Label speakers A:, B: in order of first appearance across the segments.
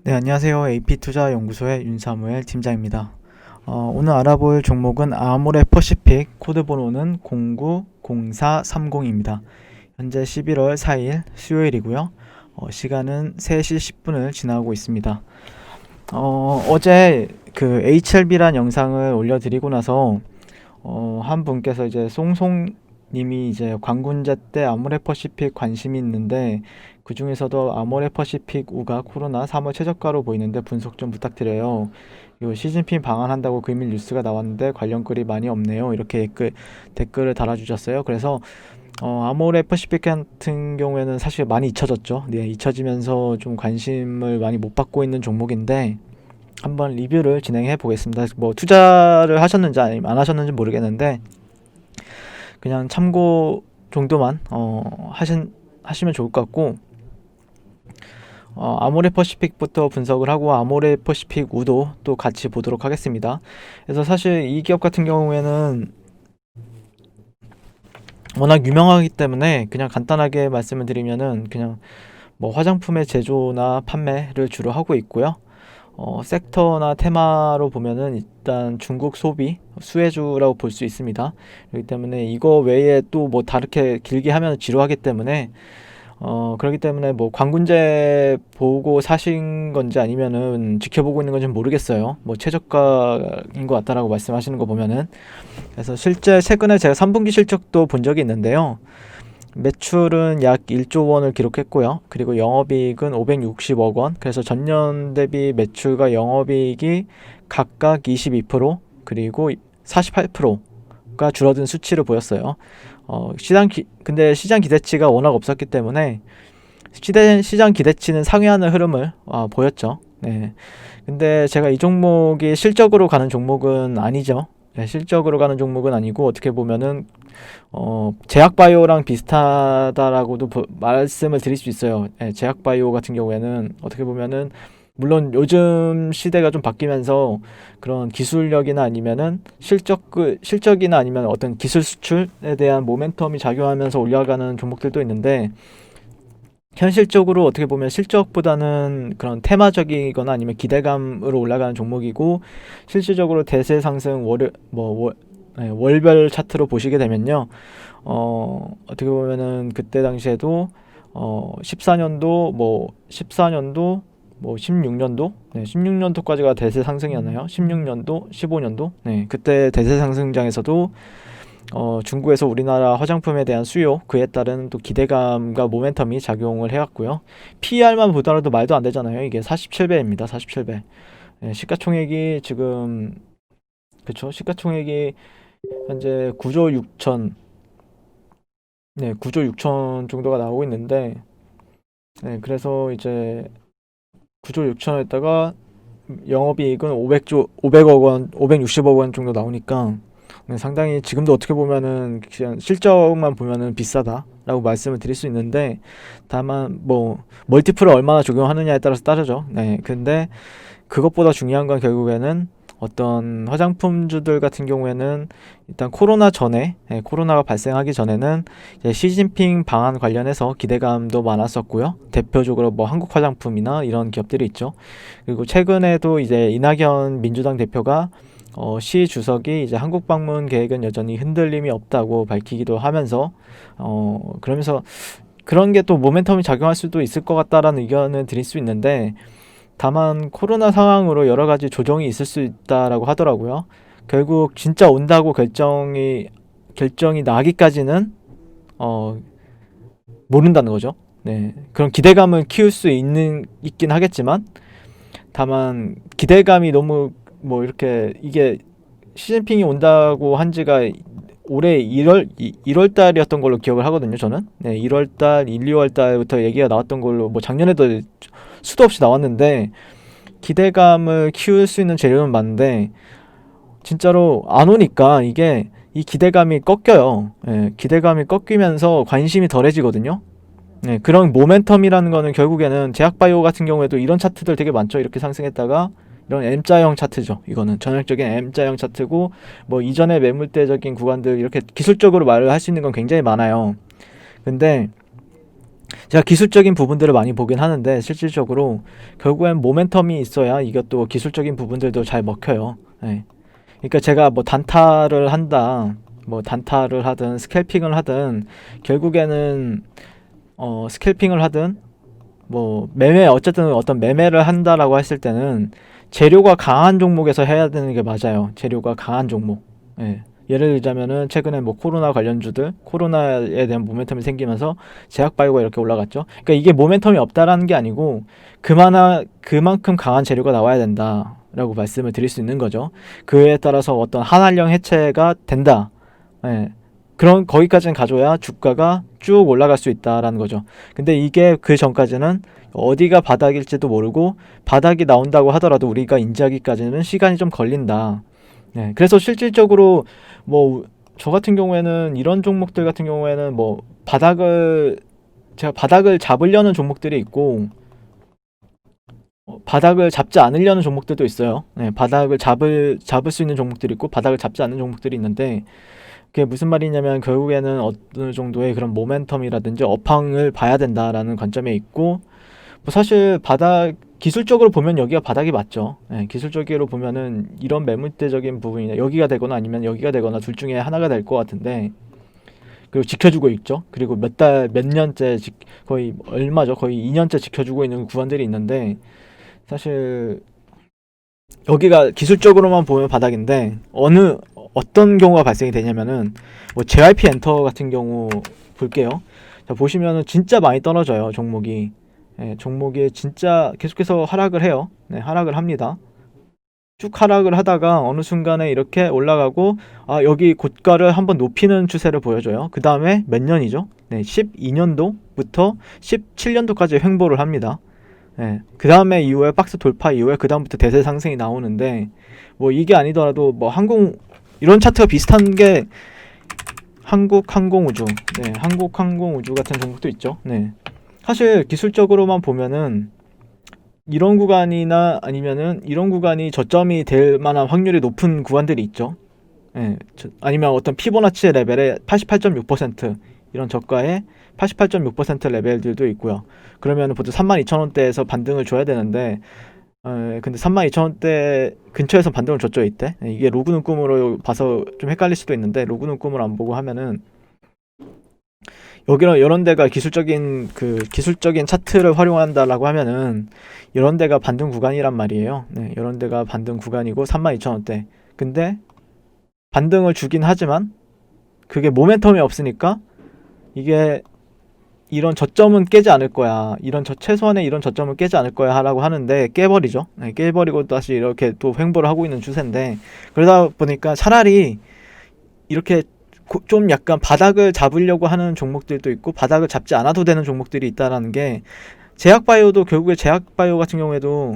A: 네, 안녕하세요. AP투자연구소의 윤사무엘 팀장입니다. 오늘 알아볼 종목은 아모레 퍼시픽, 코드 번호는 090430입니다. 현재 11월 4일 수요일이고요. 시간은 3시 10분을 지나고 있습니다. 어제 그 HLB란 영상을 올려드리고 나서 한 분께서 이제 송송님이 이제 광군제 때 아모레 퍼시픽 관심이 있는데 그 중에서도 아모레 퍼시픽 우가 코로나 3월 최저가로 보이는데 분석 좀 부탁드려요. 요 시진핑 방한한다고 금일 뉴스가 나왔는데 관련 글이 많이 없네요. 이렇게 댓글을 달아주셨어요. 그래서 아모레 퍼시픽 같은 경우에는 사실 많이 잊혀졌죠. 네, 잊혀지면서 좀 관심을 많이 못 받고 있는 종목인데 한번 리뷰를 진행해 보겠습니다. 뭐 투자를 하셨는지 아니면 안 하셨는지 모르겠는데 그냥 참고 정도만 하시면 좋을 것 같고, 아모레 퍼시픽부터 분석을 하고 아모레 퍼시픽 우도 또 같이 보도록 하겠습니다. 그래서 사실 이 기업 같은 경우에는 워낙 유명하기 때문에 그냥 간단하게 말씀을 드리면은 그냥 뭐 화장품의 제조나 판매를 주로 하고 있고요. 섹터나 테마로 보면은 일단 중국 소비 수혜주라고 볼 수 있습니다. 그렇기 때문에 이거 외에 또 뭐 다르게 길게 하면 지루하기 때문에 그렇기 때문에 뭐 광군제 보고 사신 건지 아니면은 지켜보고 있는 건지 모르겠어요. 뭐 최저가인 것 같다라고 말씀하시는 거 보면은. 그래서 실제 최근에 제가 3분기 실적도 본 적이 있는데요. 매출은 약 1조 원을 기록했고요. 그리고 영업이익은 560억 원. 그래서 전년 대비 매출과 영업이익이 각각 22% 그리고 48%가 줄어든 수치를 보였어요. 근데 시장 기대치가 워낙 없었기 때문에 시장 기대치는 상회하는 흐름을 보였죠. 네. 근데 제가 이 종목이 실적으로 가는 종목은 아니죠. 네, 실적으로 가는 종목은 아니고 어떻게 보면은 제약바이오랑 비슷하다라고도 말씀을 드릴 수 있어요. 네, 제약바이오 같은 경우에는 어떻게 보면은 물론 요즘 시대가 좀 바뀌면서 그런 기술력이나 아니면은 실적이나 아니면 어떤 기술 수출에 대한 모멘텀이 작용하면서 올라가는 종목들도 있는데 현실적으로 어떻게 보면 실적보다는 그런 테마적이거나 아니면 기대감으로 올라가는 종목이고 실질적으로 대세 상승 월별 차트로 보시게 되면요. 어떻게 보면은 그때 당시에도 14년도 16년도 16년도까지가 대세 상승이었나요? 16년도 15년도 그때 대세 상승장에서도 중국에서 우리나라 화장품에 대한 수요 그에 따른 또 기대감과 모멘텀이 작용을 해왔고요. PER만 보더라도 말도 안 되잖아요. 이게 47배입니다. 47배. 시가총액이 지금 그쵸? 시가총액이 현재 9조 6천 9조 6천 정도가 나오고 있는데 그래서 이제 9조 6천에다가 영업이익은 500억 원, 560억 원 정도 나오니까 상당히 지금도 어떻게 보면은 그냥 실적만 보면은 비싸다라고 말씀을 드릴 수 있는데 다만 뭐 멀티플을 얼마나 적용하느냐에 따라서 따르죠. 근데 그것보다 중요한 건 결국에는 어떤 화장품주들 같은 경우에는 일단 코로나가 발생하기 전에는 이제 시진핑 방한 관련해서 기대감도 많았었고요. 대표적으로 뭐 한국 화장품이나 이런 기업들이 있죠. 그리고 최근에도 이제 이낙연 민주당 대표가 시 주석이 이제 한국 방문 계획은 여전히 흔들림이 없다고 밝히기도 하면서 그러면서 그런 게 또 모멘텀이 작용할 수도 있을 것 같다라는 의견을 드릴 수 있는데 다만 코로나 상황으로 여러 가지 조정이 있을 수 있다라고 하더라고요. 결국 진짜 온다고 결정이 나기까지는 모른다는 거죠. 그런 기대감을 키울 수 있긴 하겠지만 다만 기대감이 너무 뭐 이렇게 이게 시진핑이 온다고 한 지가 올해 1월 달이었던 걸로 기억을 하거든요, 저는. 1월 달, 1, 2월 달부터 얘기가 나왔던 걸로 뭐 작년에도 수도 없이 나왔는데 기대감을 키울 수 있는 재료는 많은데 진짜로 안 오니까 이게 이 기대감이 꺾여요. 기대감이 꺾이면서 관심이 덜해지거든요. 그런 모멘텀이라는 거는 결국에는 제약바이오 같은 경우에도 이런 차트들 되게 많죠. 이렇게 상승했다가 이런 M자형 차트죠. 이거는 전형적인 M자형 차트고 뭐 이전의 매물대적인 구간들 이렇게 기술적으로 말을 할 수 있는 건 굉장히 많아요. 근데 제가 기술적인 부분들을 많이 보긴 하는데 실질적으로 결국엔 모멘텀이 있어야 이것도 기술적인 부분들도 잘 먹혀요. 예. 그러니까 제가 뭐 단타를 한다, 뭐 단타를 하든 스캘핑을 하든 결국에는 스캘핑을 하든 뭐 매매 어쨌든 어떤 매매를 한다라고 했을 때는 재료가 강한 종목에서 해야 되는 게 맞아요. 재료가 강한 종목. 예. 예를 들자면은 최근에 뭐 코로나 관련주들 코로나에 대한 모멘텀이 생기면서 제약바이오가 이렇게 올라갔죠. 그러니까 이게 모멘텀이 없다라는 게 아니고 그만큼 강한 재료가 나와야 된다라고 말씀을 드릴 수 있는 거죠. 그에 따라서 어떤 한한령 해체가 된다. 예. 그런 거기까지는 가져야 주가가 쭉 올라갈 수 있다라는 거죠. 근데 이게 그 전까지는 어디가 바닥일지도 모르고 바닥이 나온다고 하더라도 우리가 인지하기까지는 시간이 좀 걸린다. 네, 그래서 실질적으로 뭐 저 같은 경우에는 이런 종목들 같은 경우에는 뭐 제가 바닥을 잡으려는 종목들이 있고 바닥을 잡지 않으려는 종목들도 있어요. 네, 바닥을 잡을 수 있는 종목들이 있고 바닥을 잡지 않는 종목들이 있는데 그게 무슨 말이냐면 결국에는 어느 정도의 그런 모멘텀이라든지 업황을 봐야 된다라는 관점에 있고 뭐 사실 기술적으로 보면 여기가 바닥이 맞죠. 예, 기술적으로 보면은 이런 매물대적인 부분이나 여기가 되거나 아니면 여기가 되거나 둘 중에 하나가 될 것 같은데 그리고 지켜주고 있죠. 그리고 몇 년째 거의 얼마죠? 거의 2년째 지켜주고 있는 구간들이 있는데 사실 여기가 기술적으로만 보면 바닥인데 어떤 경우가 발생이 되냐면은 뭐 JYP 엔터 같은 경우 볼게요. 자, 보시면은 진짜 많이 떨어져요, 종목이. 예, 종목이 진짜 계속해서 하락을 해요. 네, 하락을 합니다. 쭉 하락을 하다가 어느 순간에 이렇게 올라가고 여기 고가를 한번 높이는 추세를 보여줘요. 그 다음에 몇 년이죠? 네, 12년도부터 17년도까지 횡보를 합니다. 네, 그 다음에 이후에 박스 돌파 이후에 그 다음부터 대세 상승이 나오는데 뭐 이게 아니더라도 뭐 이런 차트가 비슷한 게 한국항공우주, 네, 한국항공우주 같은 종목도 있죠. 네, 사실 기술적으로만 보면은 이런 구간이나 아니면은 이런 구간이 저점이 될 만한 확률이 높은 구간들이 있죠. 예, 아니면 어떤 피보나치 레벨의 88.6% 이런 저가의 88.6% 레벨들도 있고요. 그러면 보통 32,000원대에서 반등을 줘야 되는데 근데 32,000원대 근처에서 반등을 줬죠 이때. 이게 로그 눈금으로 봐서 좀 헷갈릴 수도 있는데 로그 눈금을 안 보고 하면은 여기는 이런 데가 기술적인 차트를 활용한다라고 하면은 이런 데가 반등 구간이란 말이에요. 네, 이런 데가 반등 구간이고 32,000원대. 근데 반등을 주긴 하지만 그게 모멘텀이 없으니까 이게 이런 저점은 깨지 않을 거야. 최소한의 이런 저점은 깨지 않을 거야 라고 하는데 깨버리죠. 네, 깨버리고 다시 이렇게 또 횡보를 하고 있는 추세인데 그러다 보니까 차라리 이렇게 좀 약간 바닥을 잡으려고 하는 종목들도 있고 바닥을 잡지 않아도 되는 종목들이 있다라는 게 제약바이오도 결국에 제약바이오 같은 경우에도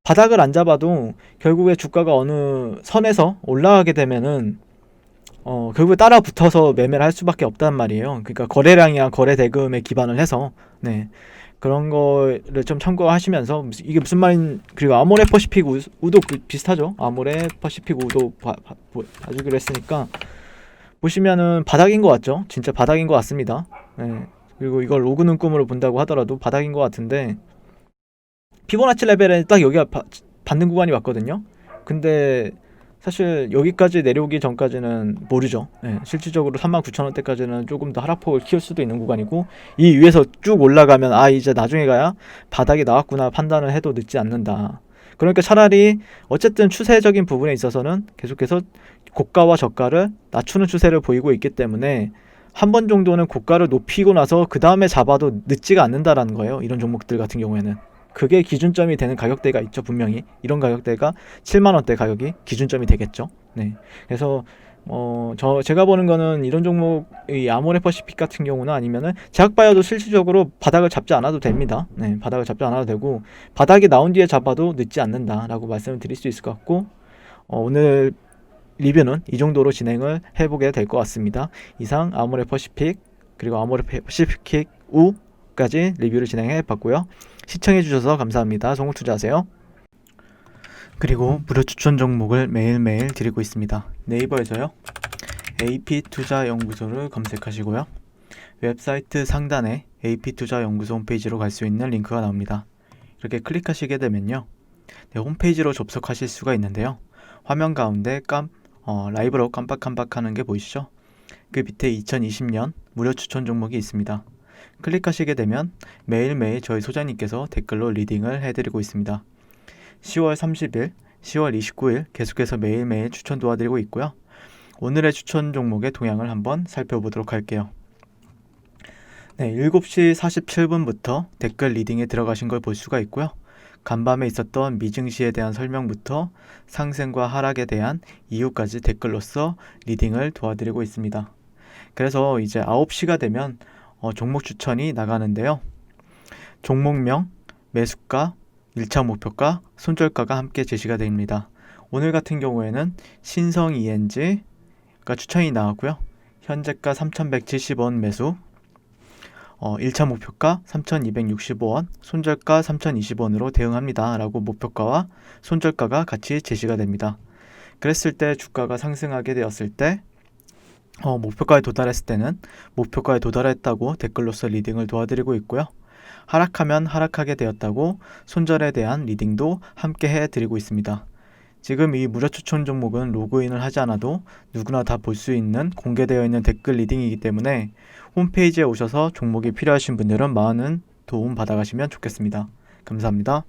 A: 바닥을 안 잡아도 결국에 주가가 어느 선에서 올라가게 되면은 결국에 따라 붙어서 매매를 할 수밖에 없단 말이에요. 그러니까 거래량이랑 거래 대금에 기반을 해서 네. 그런 거를 좀 참고하시면서 이게 무슨 말인 그리고 아모레 퍼시픽 우도 비슷하죠. 아모레 퍼시픽 우도 봐주기로 했으니까 보시면은 바닥인 것 같죠? 진짜 바닥인 것 같습니다. 네. 그리고 이걸 로그 눈금으로 본다고 하더라도 바닥인 것 같은데 피보나치 레벨에 딱 여기가 받는 구간이 왔거든요. 근데 사실 여기까지 내려오기 전까지는 모르죠. 네. 실질적으로 39,000원대까지는 조금 더 하락폭을 키울 수도 있는 구간이고 이 위에서 쭉 올라가면 이제 나중에 가야 바닥이 나왔구나 판단을 해도 늦지 않는다. 그러니까 차라리 어쨌든 추세적인 부분에 있어서는 계속해서 고가와 저가를 낮추는 추세를 보이고 있기 때문에 한 번 정도는 고가를 높이고 나서 그 다음에 잡아도 늦지가 않는다라는 거예요. 이런 종목들 같은 경우에는 그게 기준점이 되는 가격대가 있죠. 분명히 이런 가격대가 7만원대 가격이 기준점이 되겠죠. 네, 그래서 제가 보는 거는 이런 종목 이 아모레 퍼시픽 같은 경우나 아니면은 제약바이오도 실질적으로 바닥을 잡지 않아도 됩니다. 네, 바닥을 잡지 않아도 되고 바닥이 나온 뒤에 잡아도 늦지 않는다라고 말씀을 드릴 수 있을 것 같고 오늘 리뷰는 이 정도로 진행을 해보게 될 것 같습니다. 이상 아모레 퍼시픽 그리고 아모레 퍼시픽 우까지 리뷰를 진행해 봤고요. 시청해 주셔서 감사합니다. 성공 투자하세요. 그리고 무료 추천 종목을 매일매일 드리고 있습니다. 네이버에서요. AP투자연구소를 검색하시고요. 웹사이트 상단에 AP투자연구소 홈페이지로 갈 수 있는 링크가 나옵니다. 이렇게 클릭하시게 되면요. 네, 홈페이지로 접속하실 수가 있는데요. 화면 가운데 라이브로 깜빡깜빡하는 게 보이시죠? 그 밑에 2020년 무료 추천 종목이 있습니다. 클릭하시게 되면 매일매일 저희 소장님께서 댓글로 리딩을 해드리고 있습니다. 10월 30일, 10월 29일 계속해서 매일매일 추천 도와드리고 있고요. 오늘의 추천 종목의 동향을 한번 살펴보도록 할게요. 네, 7시 47분부터 댓글 리딩에 들어가신 걸 볼 수가 있고요. 간밤에 있었던 미증시에 대한 설명부터 상승과 하락에 대한 이유까지 댓글로서 리딩을 도와드리고 있습니다. 그래서 이제 9시가 되면 종목 추천이 나가는데요. 종목명, 매수가, 1차 목표가, 손절가가 함께 제시가 됩니다. 오늘 같은 경우에는 신성 ENG가 추천이 나왔고요. 현재가 3,170원 매수, 1차 목표가 3,265원, 손절가 3,020원으로 대응합니다 라고 목표가와 손절가가 같이 제시가 됩니다. 그랬을 때 주가가 상승하게 되었을 때 목표가에 도달했을 때는 목표가에 도달했다고 댓글로서 리딩을 도와드리고 있고요. 하락하면 하락하게 되었다고 손절에 대한 리딩도 함께 해드리고 있습니다. 지금 이 무료 추천 종목은 로그인을 하지 않아도 누구나 다 볼 수 있는 공개되어 있는 댓글 리딩이기 때문에 홈페이지에 오셔서 종목이 필요하신 분들은 많은 도움 받아가시면 좋겠습니다. 감사합니다.